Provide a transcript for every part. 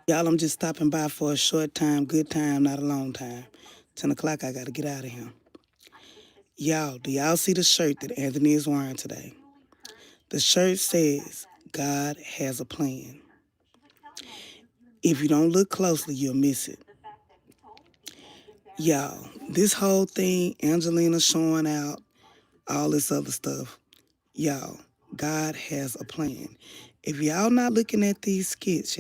Y'all, I'm just stopping by for a short time, good time, not a long time. 10 o'clock, I got to get out of here. Y'all, do y'all see the shirt that Anthony is wearing today? The shirt says, God has a plan. If you don't look closely, you'll miss it. Y'all, this whole thing, Angelina showing out, all this other stuff, y'all, God has a plan. If y'all not looking at these skits,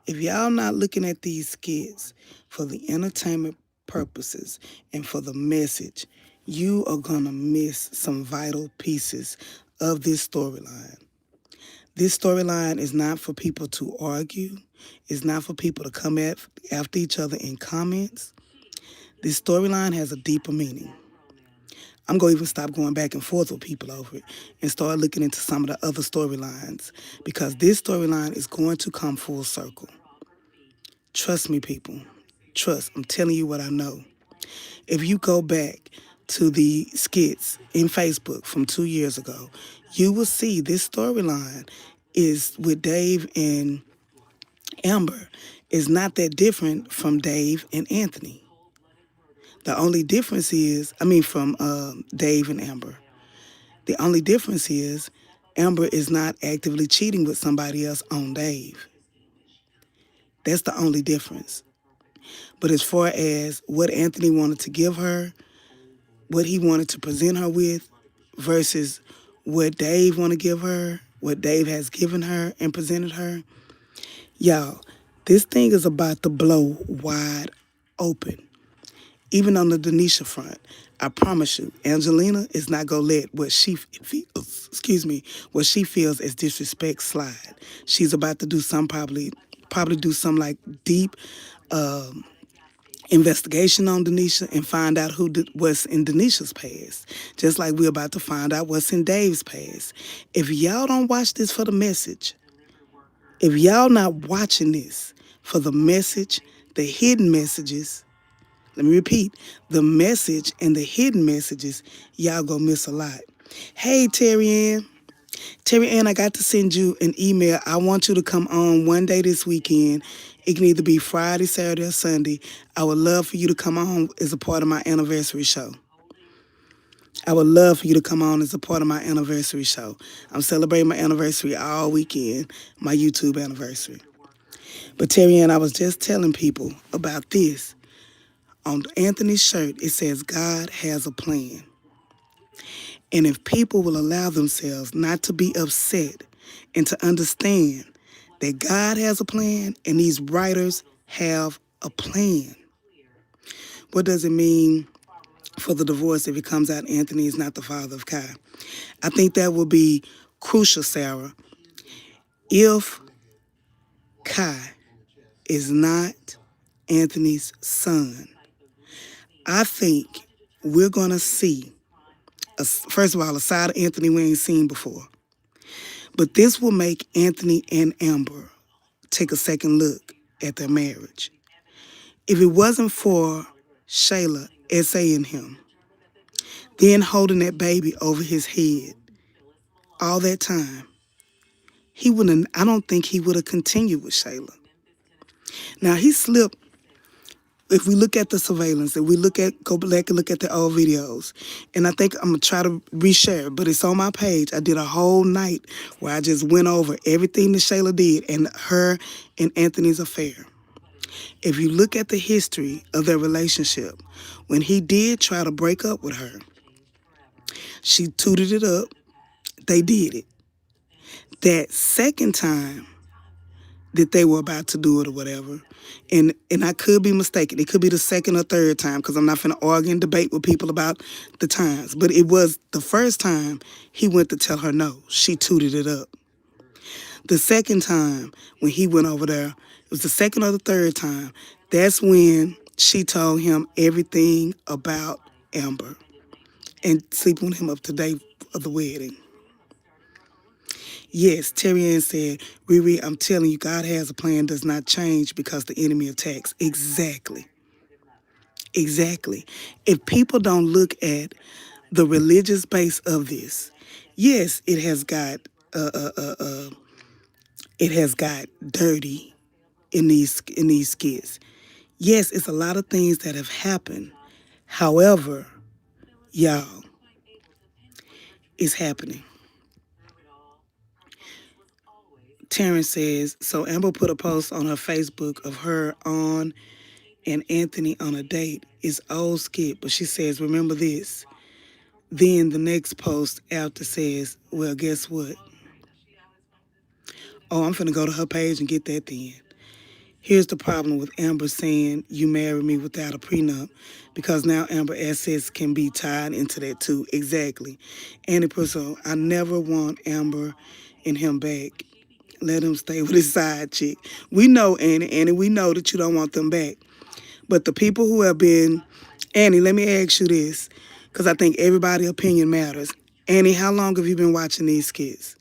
if y'all not looking at these skits for the entertainment purposes and for the message, you are going to miss some vital pieces of this storyline. This storyline is not for people to argue. It's not for people to come after each other in comments. This storyline has a deeper meaning. I'm going to even stop going back and forth with people over it and start looking into some of the other storylines because this storyline is going to come full circle. Trust me, people. Trust. I'm telling you what I know. If you go back to the skits in Facebook from 2 years ago, you will see this storyline is with Dave and Amber is not that different from Dave and Anthony. The only difference is, from Dave and Amber. The only difference is Amber is not actively cheating with somebody else on Dave. That's the only difference. But as far as what Anthony wanted to give her, what he wanted to present her with versus what Dave want to give her, what Dave has given her and presented her, y'all, this thing is about to blow wide open. Even on the DNISHA front, I promise you, Angelina is not gonna let what she feels, what she feels as disrespect slide. She's about to do some probably do some like deep investigation on DNISHA and find out what's in DNISHA's past. Just like we're about to find out what's in Dave's past. If y'all don't watch this for the message, if y'all not watching this for the message, the hidden messages, let me repeat, the message and the hidden messages, y'all gonna miss a lot. Hey, Terry Ann. Terry Ann, I got to send you an email. I want you to come on one day this weekend. It can either be Friday, Saturday, or Sunday. I would love for you to come on as a part of my anniversary show. I would love for you to come on as a part of my anniversary show. I'm celebrating my anniversary all weekend, my YouTube anniversary. But Terry Ann, I was just telling people about this. On Anthony's shirt, it says, God has a plan. And if people will allow themselves not to be upset and to understand that God has a plan and these writers have a plan. What does it mean for the divorce if it comes out Anthony is not the father of Kai? I think that will be crucial, Sarah, if Kai is not Anthony's son. I think we're going to see, first of all, a side of Anthony we ain't seen before. But this will make Anthony and Amber take a second look at their marriage. If it wasn't for Shayla essaying him, then holding that baby over his head all that time, I don't think he would have continued with Shayla. Now, he slipped, if we look at the surveillance, if we go back and look at the old videos, and I think I'm going to try to reshare, but it's on my page. I did a whole night where I just went over everything that Shayla did and her and Anthony's affair. If you look at the history of their relationship, when he did try to break up with her, she tooted it up. They did it. That second time that they were about to do it or whatever, and I could be mistaken. It could be the second or third time because I'm not finna argue and debate with people about the times. But it was the first time he went to tell her no. She tooted it up. The second time when he went over there, it was the second or the third time. That's when she told him everything about Amber and sleeping with him up to the day of the wedding. Yes, Terry Ann said, Riri, I'm telling you, God has a plan, does not change because the enemy attacks. Exactly. Exactly. If people don't look at the religious base of this, yes, it has got dirty. in these skits. Yes, it's a lot of things that have happened. However, y'all, it's happening. Terrence says, so Amber put a post on her Facebook of her on and Anthony on a date. It's old skit, but she says, remember this. Then the next post after says, well, guess what? Oh, I'm finna go to her page and get that then. Here's the problem with Amber saying you married me without a prenup, because now Amber assets can be tied into that too. Exactly. Annie Purcell, I never want Amber and him back. Let him stay with his side chick. We know, Annie, we know that you don't want them back. But the people who have been, Annie, let me ask you this, because I think everybody's opinion matters. Annie, how long have you been watching these skits?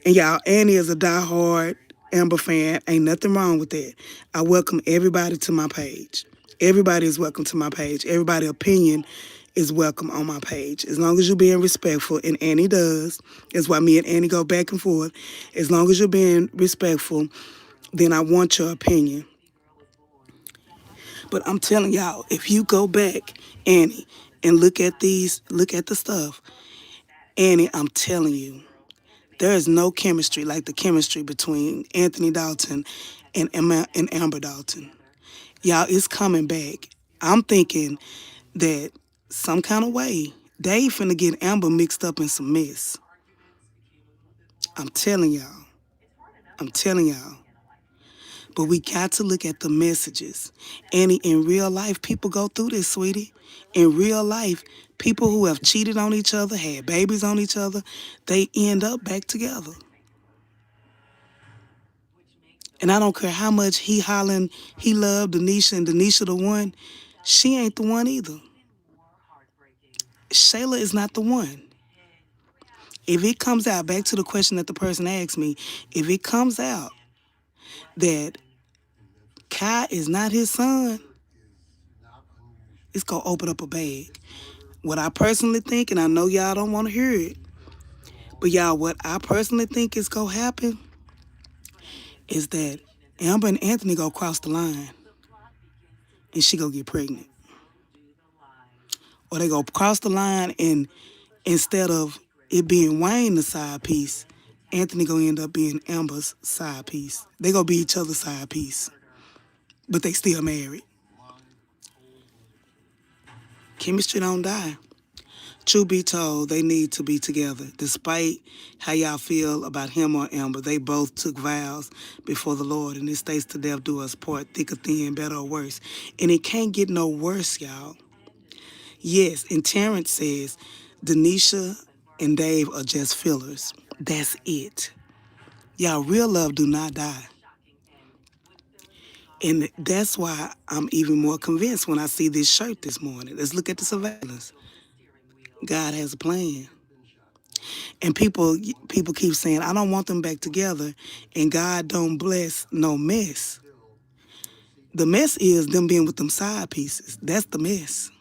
And y'all, Annie is a diehard Amber fan. Ain't nothing wrong with that. I welcome everybody to my page. Everybody is welcome to my page. Everybody's opinion is welcome on my page. As long as you're being respectful, and Annie does. That's why me and Annie go back and forth. As long as you're being respectful, then I want your opinion. But I'm telling y'all, if you go back, Annie, and look at the stuff, Annie, I'm telling you, there is no chemistry like the chemistry between Anthony Dalton and Amber Dalton. Y'all, it's coming back. I'm thinking that some kind of way, Dave finna get Amber mixed up in some mess. I'm telling y'all. I'm telling y'all. But we got to look at the messages. And in real life, people go through this, sweetie. In real life, people who have cheated on each other, had babies on each other, they end up back together. And I don't care how much he hollering he loved Denisha and Denisha the one, she ain't the one either. Shayla is not the one. If it comes out, back to the question that the person asked me, if it comes out that Kai is not his son, it's gonna open up a bag. What I personally think, and I know y'all don't want to hear it, but y'all, what I personally think is gonna happen is that Amber and Anthony gonna cross the line and she gonna get pregnant. Or they gonna cross the line and instead of it being Wayne the side piece, Anthony gonna end up being Amber's side piece. They gonna be each other's side piece, but they still married. Chemistry don't die. Truth be told, they need to be together. Despite how y'all feel about him or Amber, they both took vows before the Lord, and it states to death do us part, thick or thin, better or worse. And it can't get no worse, y'all. Yes, and Terrence says Denisha and Dave are just fillers. That's it. Y'all, real love do not die. And that's why I'm even more convinced when I see this shirt this morning. Let's look at the surveillance. God has a plan. And people keep saying, I don't want them back together. And God don't bless no mess. The mess is them being with them side pieces. That's the mess.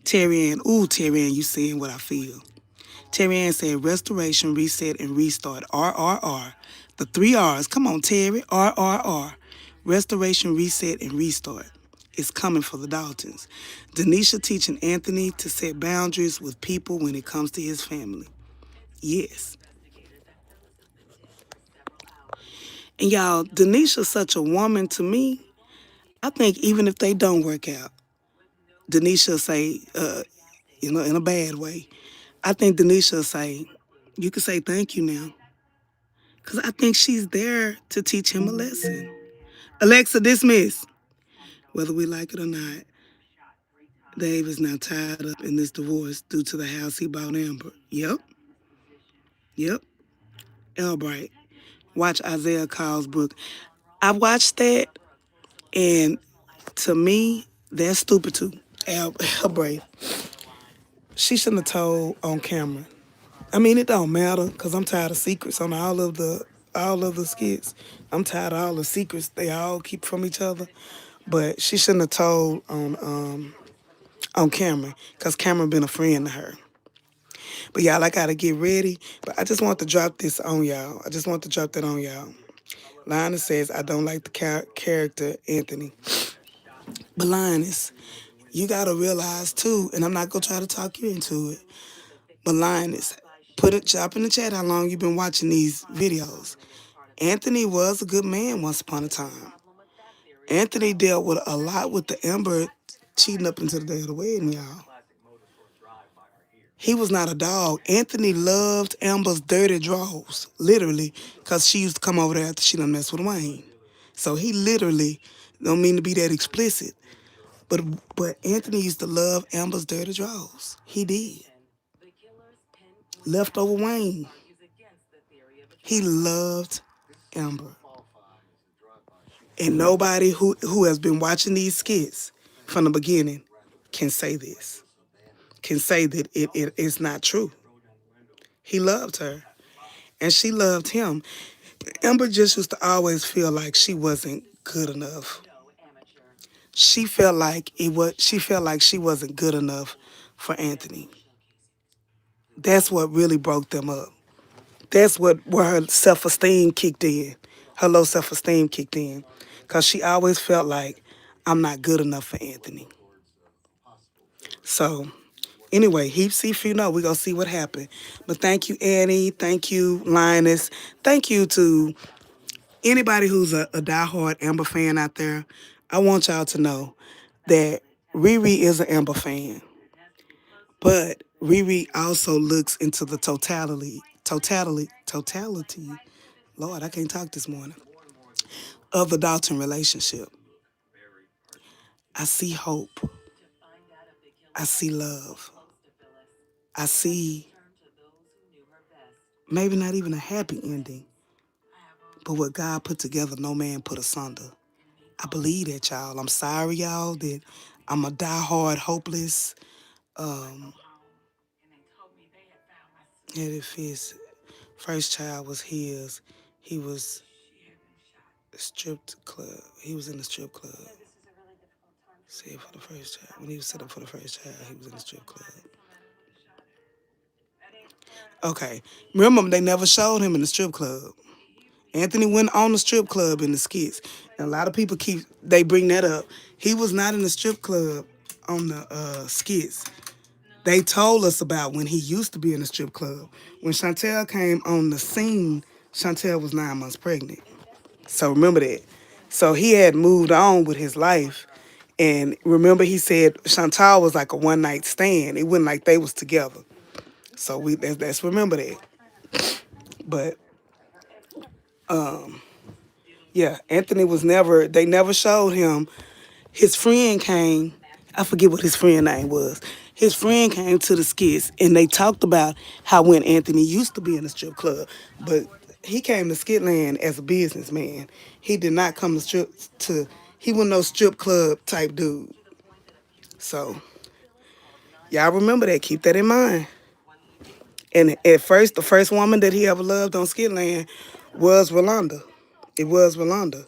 Terry Ann, you saying what I feel. Terry Ann said restoration, reset, and restart. RRR. The three R's. Come on, Terry. RRR. Restoration, reset, and restart. It's coming for the Daltons. Denisha teaching Anthony to set boundaries with people when it comes to his family. Yes. And y'all, Denisha's such a woman to me. I think even if they don't work out, Denisha say, in a bad way, I think Denisha say, you can say thank you now. Because I think she's there to teach him a lesson. Alexa, dismiss. Whether we like it or not, Dave is now tied up in this divorce due to the house he bought Amber. Yep. Albright. Watch Isaiah Cowles' book. I watched that, and to me, that's stupid too. Albright. She shouldn't have told on camera. I mean, it don't matter, because I'm tired of secrets on all of the skits. I'm tired of all the secrets they all keep from each other. But she shouldn't have told on Cameron, because Cameron been a friend to her. But y'all, I gotta get ready. But I just want to drop this on y'all. I just want to drop that on y'all. Linus says, I don't like the character, Anthony. But Linus, you got to realize too, and I'm not going to try to talk you into it, but Linus, drop in the chat how long you've been watching these videos. Anthony was a good man once upon a time. Anthony dealt with a lot with the Amber cheating up into the day of the wedding, y'all. He was not a dog. Anthony loved Amber's dirty draws, literally, because she used to come over there after she done messed with Wayne. So he literally, don't mean to be that explicit, but Anthony used to love Amber's dirty draws. He did. Leftover Wayne. He loved Amber. And nobody who has been watching these skits from the beginning can say this, can say that it is not true. He loved her, and she loved him. Amber just used to always feel like she wasn't good enough. She felt like she felt like she wasn't good enough for Anthony. That's what really broke them up. That's where her self-esteem kicked in. Her low self-esteem kicked in. Because she always felt like, I'm not good enough for Anthony. So, anyway, see if you know, we're going to see what happened. But thank you, Annie. Thank you, Linus. Thank you to anybody who's a diehard Amber fan out there. I want y'all to know that Riri is an Amber fan. But Riri also looks into the totality. Lord, I can't talk this morning. Of the Dalton relationship. I see hope. I see love. I see maybe not even a happy ending, but what God put together, no man put asunder. I believe that, y'all. I'm sorry, y'all, that I'm a diehard, hopeless. If his first child was his, he was stripped club. He was in the strip club. Said for the first child. When he was set up for the first child, he was in the strip club. Okay. Remember, they never showed him in the strip club. Anthony went on the strip club in the skits. And a lot of people they bring that up. He was not in the strip club on the skits. They told us about when he used to be in the strip club. When Chantel came on the scene, Chantel was 9 months pregnant. So remember that. So he had moved on with his life. And remember he said Chantal was like a one-night stand. It wasn't like they was together. So let's remember that. But yeah, Anthony they never showed him. His friend came, I forget what his friend name was. His friend came to the skits and they talked about how when Anthony used to be in the strip club, but he came to Skitland as a businessman. He did not come he was no strip club type dude. So, y'all remember that, keep that in mind. And at first, the first woman that he ever loved on Skitland was Rolanda. It was Rolanda.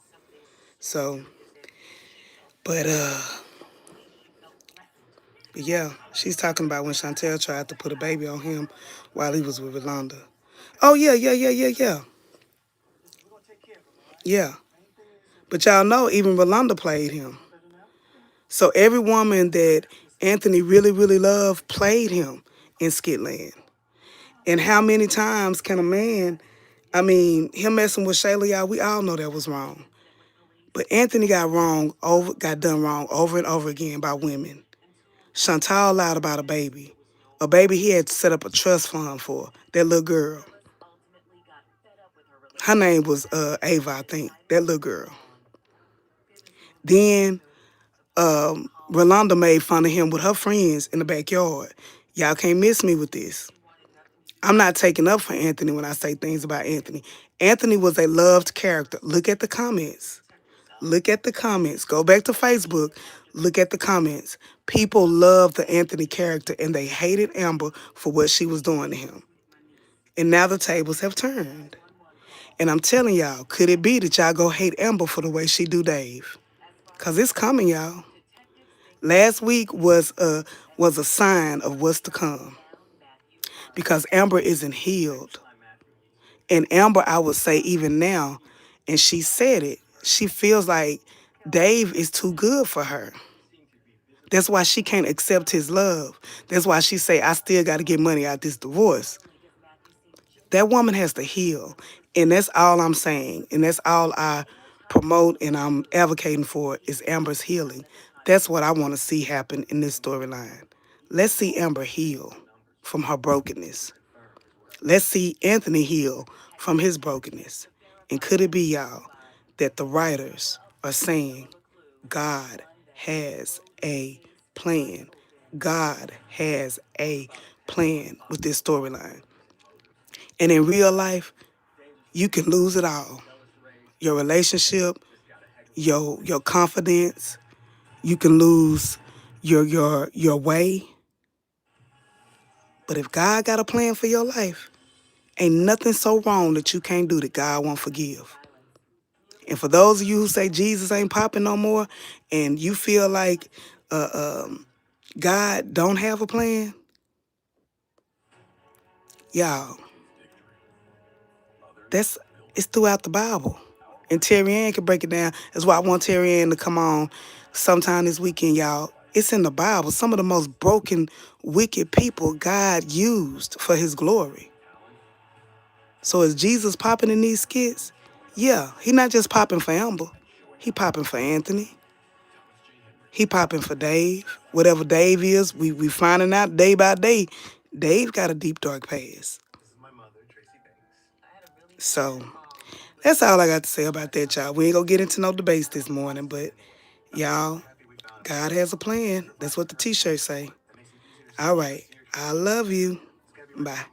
So, but yeah, she's talking about when Chantel tried to put a baby on him while he was with Rolanda. Oh, yeah. Yeah. But y'all know even Rolanda played him. So every woman that Anthony really, really loved played him in Skitland. And how many times can a man, him messing with Shayla, y'all, we all know that was wrong. But Anthony got done wrong over and over again by women. Chantal lied about a baby. A baby he had to set up a trust fund for. That little girl. Her name was Ava, I think. That little girl. Then Rolanda made fun of him with her friends in the backyard. Y'all can't miss me with this. I'm not taking up for Anthony when I say things about Anthony. Anthony was a loved character. Look at the comments. Look at the comments. Go back to Facebook. Look at the comments. People loved the Anthony character and they hated Amber for what she was doing to him. And now the tables have turned. And I'm telling y'all, could it be that y'all go hate Amber for the way she do Dave? Because it's coming, y'all. Last week was a sign of what's to come. Because Amber isn't healed. And Amber, I would say even now, And she said it. She feels like Dave is too good for her. That's why she can't accept his love. That's why she say, I still got to get money out this divorce. That woman has to heal. And that's all I'm saying. And that's all I promote and I'm advocating for is Amber's healing. That's what I want to see happen in this storyline. Let's see Amber heal from her brokenness. Let's see Anthony heal from his brokenness. And could it be, y'all, that the writers are saying God has a plan? God has a plan with this storyline. And in real life, you can lose it all. Your relationship, your confidence, you can lose your way. But if God got a plan for your life, ain't nothing so wrong that you can't do that God won't forgive. And for those of you who say Jesus ain't popping no more and you feel like God don't have a plan, y'all, it's throughout the Bible. And Terry Ann can break it down. That's why I want Terry Ann to come on sometime this weekend, y'all. It's in the Bible. Some of the most broken, wicked people God used for his glory. So is Jesus popping in these skits? Yeah, he not just popping for Amber. He popping for Anthony. He popping for Dave. Whatever Dave is, we finding out day by day. Dave got a deep, dark past. So that's all I got to say about that, y'all. We ain't gonna get into no debates this morning, but y'all, God has a plan. That's what the t-shirt say. All right. I love you. Bye.